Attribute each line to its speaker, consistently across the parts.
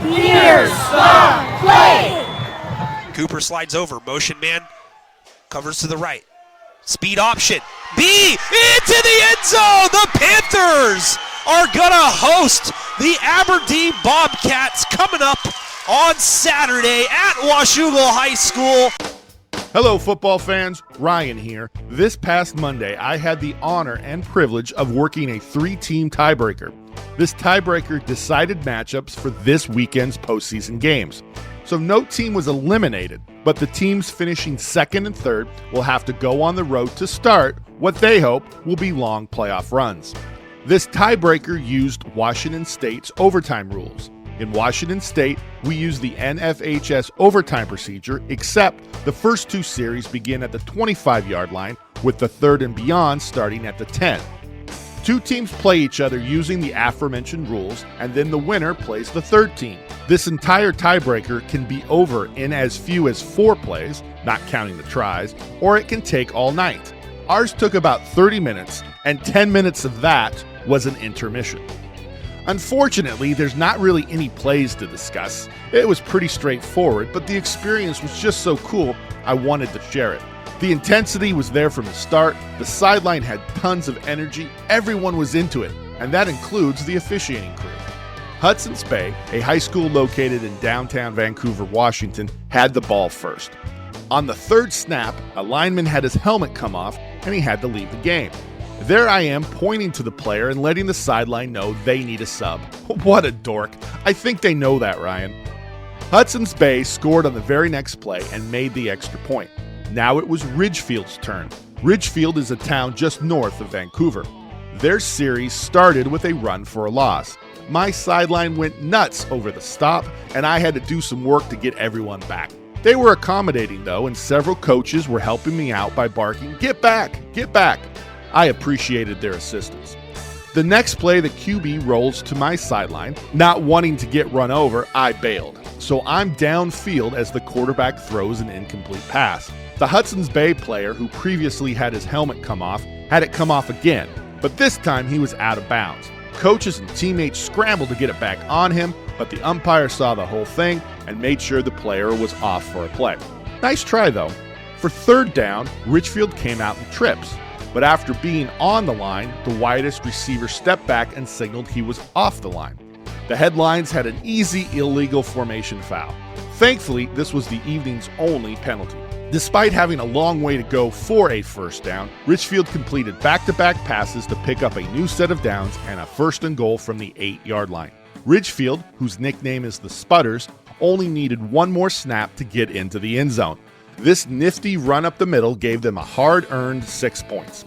Speaker 1: Here's the play!
Speaker 2: Cooper slides over, motion man, covers to the right. Speed option, B, into the end zone! The Panthers are gonna host the Aberdeen Bobcats coming up on Saturday at Washougal High School.
Speaker 3: Hello, football fans. Ryan here. This past Monday, I had the honor and privilege of working a 3-team tiebreaker. This tiebreaker decided matchups for this weekend's postseason games. So no team was eliminated, but the teams finishing second and third will have to go on the road to start what they hope will be long playoff runs. This tiebreaker used Washington State's overtime rules. In Washington State, we use the NFHS overtime procedure, except the first 2 series begin at the 25-yard line, with the third and beyond starting at the 10. 2 teams play each other using the aforementioned rules, and then the winner plays the third team. This entire tiebreaker can be over in as few as 4 plays, not counting the tries, or it can take all night. Ours took about 30 minutes, and 10 minutes of that was an intermission. Unfortunately, there's not really any plays to discuss. It was pretty straightforward, but the experience was just so cool, I wanted to share it. The intensity was there from the start, the sideline had tons of energy, everyone was into it, and that includes the officiating crew. Hudson's Bay, a high school located in downtown Vancouver, Washington, had the ball first. On the third snap, a lineman had his helmet come off, and he had to leave the game. There I am pointing to the player and letting the sideline know they need a sub. What a dork. I think they know that, Ryan. Hudson's Bay scored on the very next play and made the extra point. Now it was Ridgefield's turn. Ridgefield is a town just north of Vancouver. Their series started with a run for a loss. My sideline went nuts over the stop, and I had to do some work to get everyone back. They were accommodating though, and several coaches were helping me out by barking, "Get back! Get back!" I appreciated their assistance. The next play, the QB rolls to my sideline. Not wanting to get run over, I bailed. So I'm downfield as the quarterback throws an incomplete pass. The Hudson's Bay player, who previously had his helmet come off, had it come off again, but this time he was out of bounds. Coaches and teammates scrambled to get it back on him, but the umpire saw the whole thing and made sure the player was off for a play. Nice try though. For third down, Ridgefield came out in trips. But after being on the line, the widest receiver stepped back and signaled he was off the line. The headlines had an easy illegal formation foul. Thankfully, this was the evening's only penalty. Despite having a long way to go for a first down, Ridgefield completed back-to-back passes to pick up a new set of downs and a first and goal from the 8-yard line. Ridgefield, whose nickname is the Spudders, only needed one more snap to get into the end zone. This nifty run up the middle gave them a hard-earned 6 points.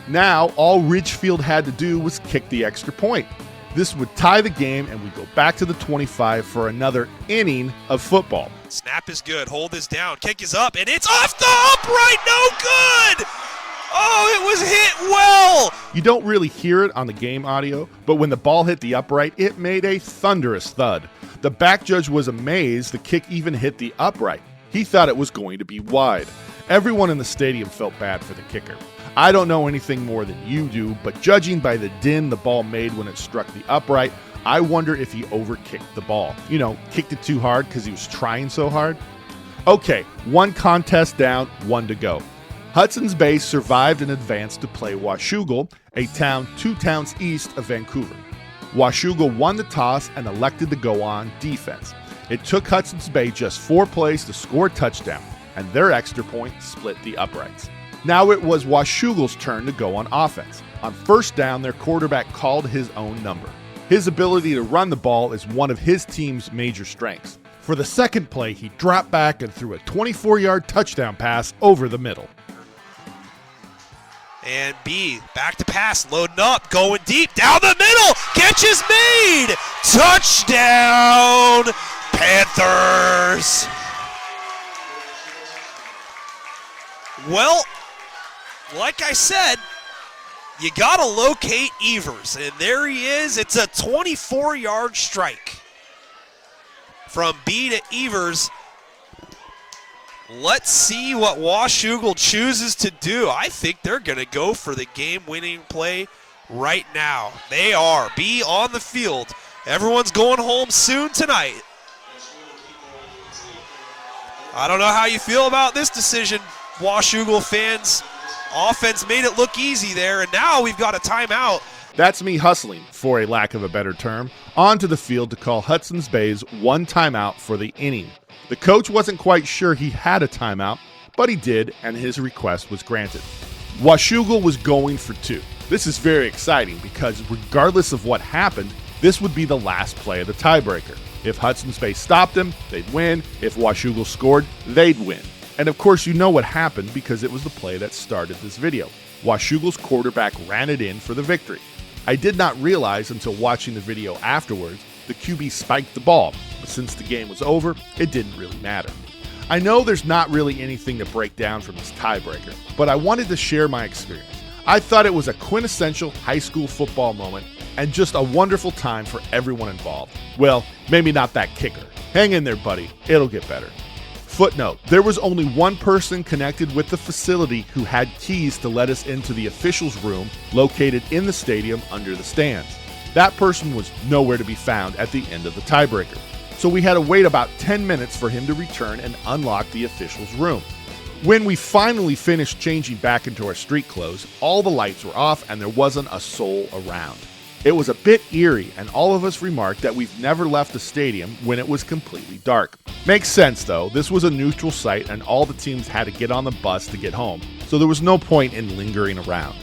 Speaker 3: Now, all Ridgefield had to do was kick the extra point. This would tie the game, and we'd go back to the 25 for another inning of football.
Speaker 2: Snap is good. Hold is down. Kick is up, and it's off the upright. No good! Oh, it was hit well!
Speaker 3: You don't really hear it on the game audio, but when the ball hit the upright, it made a thunderous thud. The back judge was amazed the kick even hit the upright. He thought it was going to be wide. Everyone in the stadium felt bad for the kicker. I don't know anything more than you do, but judging by the din the ball made when it struck the upright, I wonder if he overkicked the ball. You know, kicked it too hard because he was trying so hard. Okay, 1 contest down, 1 to go. Hudson's Bay survived and advanced to play Washougal, a town 2 towns east of Vancouver. Washougal won the toss and elected to go on defense. It took Hudson's Bay just 4 plays to score a touchdown, and their extra point split the uprights. Now it was Washougal's turn to go on offense. On first down, their quarterback called his own number. His ability to run the ball is one of his team's major strengths. For the second play, he dropped back and threw a 24-yard touchdown pass over the middle.
Speaker 2: And B, back to pass, loading up, going deep, down the middle, catch is made! Touchdown, Panthers! Well, like I said, you gotta locate Evers, and there he is. It's a 24-yard strike from B to Evers. Let's see what Washougal chooses to do. I think they're going to go for the game-winning play right now. They are. B on the field. Everyone's going home soon tonight. I don't know how you feel about this decision, Washougal fans. Offense made it look easy there, and now we've got a timeout.
Speaker 3: That's me hustling, for a lack of a better term, onto the field to call Hudson's Bay's one timeout for the inning. The coach wasn't quite sure he had a timeout, but he did, and his request was granted. Washougal was going for 2. This is very exciting because regardless of what happened, this would be the last play of the tiebreaker. If Hudson's Bay stopped him, they'd win. If Washougal scored, they'd win. And of course you know what happened because it was the play that started this video. Washougal's quarterback ran it in for the victory. I did not realize until watching the video afterwards the QB spiked the ball, but since the game was over, it didn't really matter. I know there's not really anything to break down from this tiebreaker, but I wanted to share my experience. I thought it was a quintessential high school football moment and just a wonderful time for everyone involved. Well, maybe not that kicker. Hang in there, buddy. It'll get better. Footnote, there was only one person connected with the facility who had keys to let us into the officials' room located in the stadium under the stands. That person was nowhere to be found at the end of the tiebreaker, so we had to wait about 10 minutes for him to return and unlock the officials' room. When we finally finished changing back into our street clothes, all the lights were off and there wasn't a soul around. It was a bit eerie, and all of us remarked that we've never left the stadium when it was completely dark. Makes sense though, this was a neutral site and all the teams had to get on the bus to get home, so there was no point in lingering around.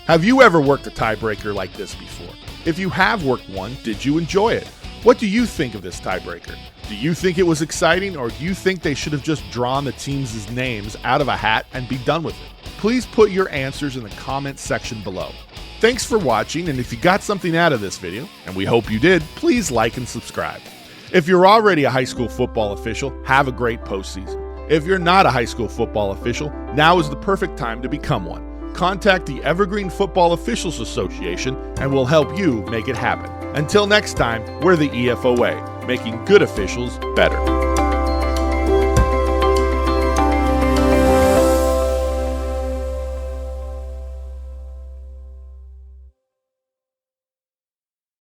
Speaker 3: Have you ever worked a tiebreaker like this before? If you have worked one, did you enjoy it? What do you think of this tiebreaker? Do you think it was exciting, or do you think they should have just drawn the teams' names out of a hat and be done with it? Please put your answers in the comments section below. Thanks for watching, and if you got something out of this video, and we hope you did, please like and subscribe. If you're already a high school football official, have a great postseason. If you're not a high school football official, now is the perfect time to become one. Contact the Evergreen Football Officials Association and we'll help you make it happen. Until next time, we're the EFOA, making good officials better.